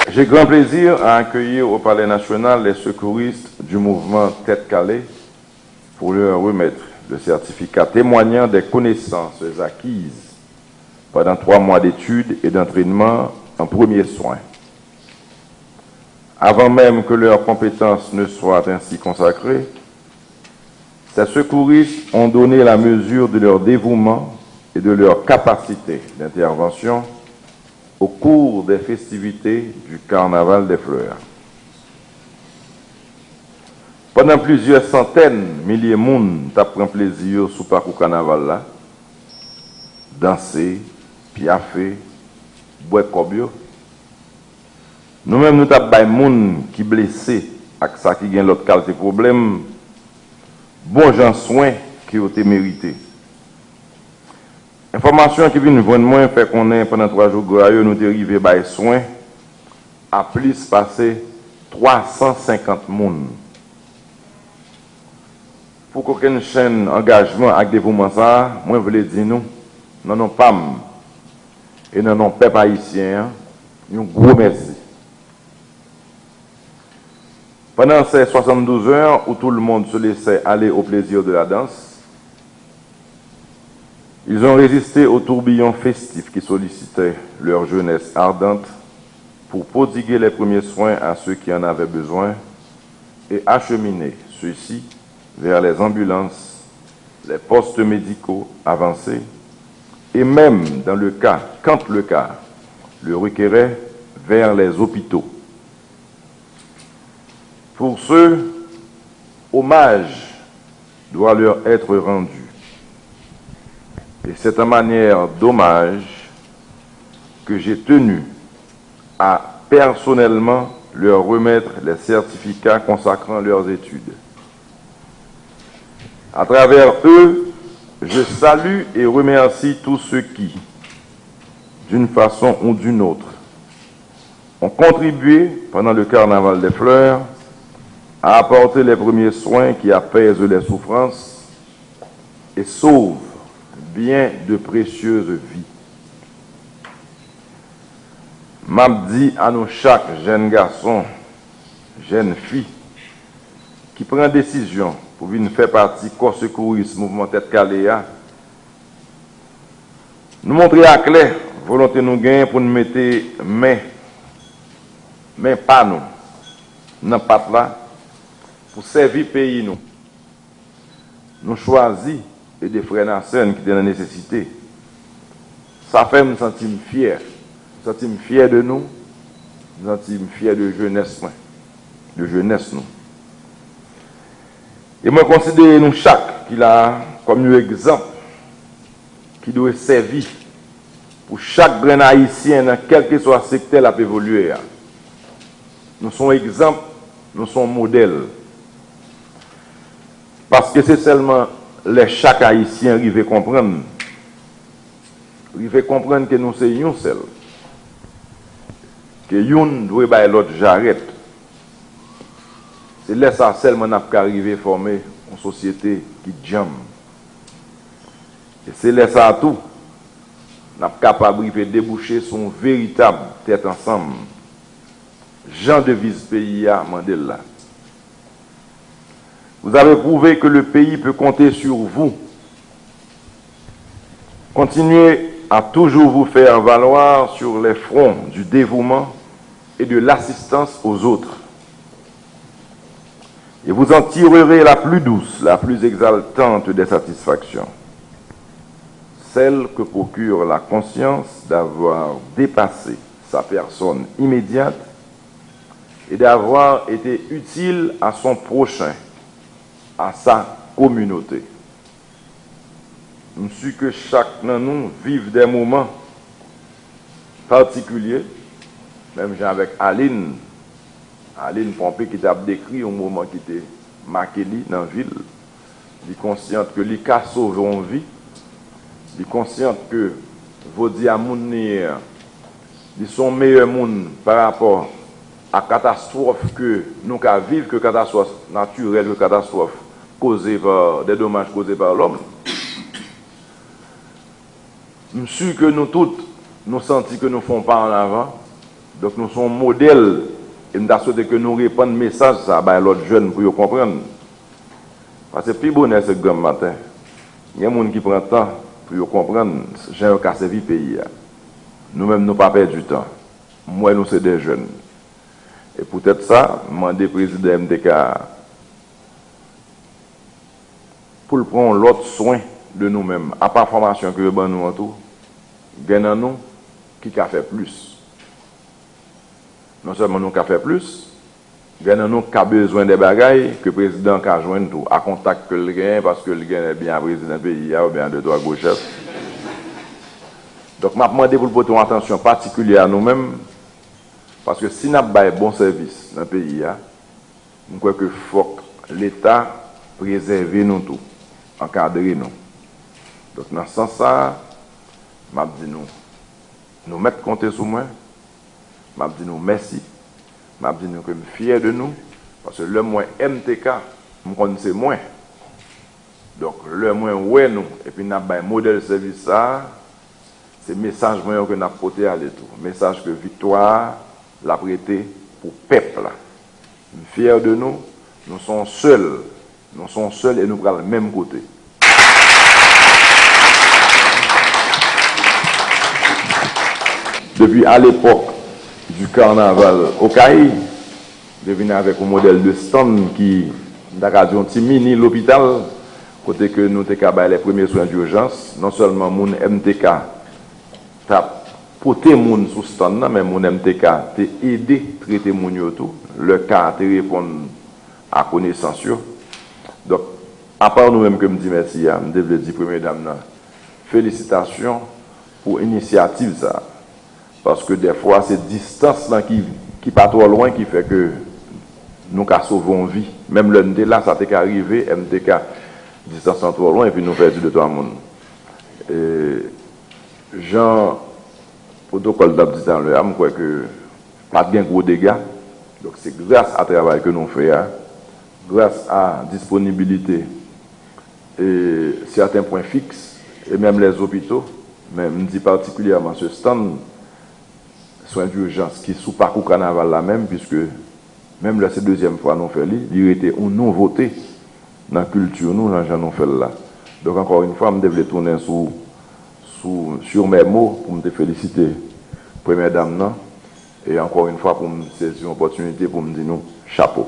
J'ai grand plaisir à accueillir au Palais national les secouristes du mouvement Tête Calais pour leur remettre le certificat témoignant des connaissances acquises pendant 3 mois d'études et d'entraînement en premiers soins. Avant même que leurs compétences ne soient ainsi consacrées, ces secouristes ont donné la mesure de leur dévouement et de leur capacité d'intervention au cours des festivités du Carnaval des Fleurs. Pendant plusieurs centaines, milliers de monde t'apprend plaisir sous parcours carnaval là, danser, piaffer, boire cobio. Nous-mêmes nous tapons des monde qui blessé avec ça qui gagne l'autre qualité problème. Bon gens soins qui ont été mérités. Information qui vient nous moins fait qu'on est pendant 3 jours nous sommes arrivés par soins à plus passer 350 personnes. Pour qu'aucune chaîne engagement avec dévouement ça, moi je voulais dire nous non pas et non peuple haïtien, un gros merci. Pendant ces 72 heures où tout le monde se laissait aller au plaisir de la danse, ils ont résisté au tourbillon festif qui sollicitait leur jeunesse ardente pour prodiguer les premiers soins à ceux qui en avaient besoin et acheminer ceux-ci vers les ambulances, les postes médicaux avancés et même dans le cas, quand le cas le requérait, vers les hôpitaux. Pour ceux, hommage doit leur être rendu. Et c'est en manière d'hommage que j'ai tenu à personnellement leur remettre les certificats consacrant leurs études. À travers eux, je salue et remercie tous ceux qui, d'une façon ou d'une autre, ont contribué pendant le Carnaval des Fleurs à apporter les premiers soins qui apaisent les souffrances et sauvent bien de précieuses vies. M'a dit à nous chaque jeune garçon, jeune fille, qui prend décision pour venir faire partie du corps secouriste mouvement Tête Calais, nous montrer à clair volonté nous gagne pour nous mettre mais pas nous dans pas là pour servir pays nous. Nous choisir et des frères nations qui étaient dans la nécessité. Ça fait me sentir fier. Me sentir fier de nous, me sentir fier de jeunesse nous. Et moi considère nous chaque qui l'a comme un exemple qui doit servir pour chaque grain haïtien dans quel que soit le secteur à évoluer. Nous sommes exemples, nous sommes modèles. Parce que c'est seulement les chaque haïtien qui veut comprendre que nous sommes un seul. Que l'un doit faire l'autre j'arrête. C'est là ça seulement n'a pas arrivé à former une société qui jamme. Et c'est là ça tout n'a pas capable de déboucher son véritable tête ensemble. Jean devise pays à Mandela. Vous avez prouvé que le pays peut compter sur vous. Continuez à toujours vous faire valoir sur les fronts du dévouement et de l'assistance aux autres. Et vous en tirerez la plus douce, la plus exaltante des satisfactions. Celle que procure la conscience d'avoir dépassé sa personne immédiate et d'avoir été utile à son prochain, à sa communauté. Je suis que chaque de nous vive des moments particuliers, même avec Aline Pompé qui t'a décrit un moment qui était marqué dans la ville. Il est conscient que les cas sauvent en vie. Il est conscient que vos diamouniers ils sont meilleurs monde par rapport à la catastrophe que nous vivons, que catastrophe naturelle, que catastrophe causée par des dommages causés par l'homme. Je suis sûr que nous tous, nous sentons que nous ne faisons pas en avant Donc nous sommes modèles et nous avons souhaité que nous répondions message ça à l'autre jeune pour comprendre. Parce que plus bonheur c'est grand matin. Il y a des gens qui prennent le temps pour comprendre j'ai un cas servi pays. Nous-mêmes nous pas perdre du temps. Moi nous c'est des jeunes. Et peut-être ça, demander au président MTK pour prendre l'autre soin de nous-mêmes. À part formation que nous en tout, gagnons-nous qui a fait plus. Non seulement nous qui a fait plus, gagnons-nous qui a besoin des bagailles que le président a joint tout, à contact que le gagne parce que le gagne est bien président du pays ou bien de droit gauche. Donc, je demande pour porter une attention particulière à nous-mêmes, parce que si nous avons un bon service dans le pays, nous croyons qu'il faut que l'État préserve nous tout, encadrer nous. Donc, dans ce sens-là, je dis nous mettre compter sur moi, je dis nous merci, je dis nous que je suis fier de nous, parce que le moins MTK, je connais moins. Donc, le moins ouais nous, et puis nous avons un modèle de service, c'est le message que nous avons porté à l'étour. Message que victoire l'a prêté pour le peuple. Je suis fier de nous, nous sommes seuls et nous prenons le même côté. Depuis à l'époque du carnaval au Caï, je venais avec un modèle de stand qui a un petit mini l'hôpital, côté que nous avons les premiers soins d'urgence, non seulement mon MTK t'a porté moun sous stand, mais mon MTK t'a aidé à traiter mon tout, le cas te répondre à connaissance. Donc, à part nous-mêmes que je dis merci, je devrais dire, première dame, félicitations pour l'initiative ça. Parce que des fois, c'est distance là qui pas trop loin qui fait que nous sauvons vie. Même le ND là, ça t'est arrivé, MTK, distance trop loin, et puis nous faisons de tout le monde. Jean, protocole d'abditant, je crois que pas de gros dégâts. Donc c'est grâce à travail que nous faisons, grâce à disponibilité et certains points fixes, et même les hôpitaux, mais je dis particulièrement ce stand, soins d'urgence qui sous parcours carnaval là même, puisque même là, c'est la deuxième fois nous faisons, il était une nouveauté dans la culture, nous, nous fait là. Donc encore une fois, je devais tourner sur mes mots pour me féliciter première dame, et encore une fois pour me saisir l'opportunité pour me dire nous, chapeau.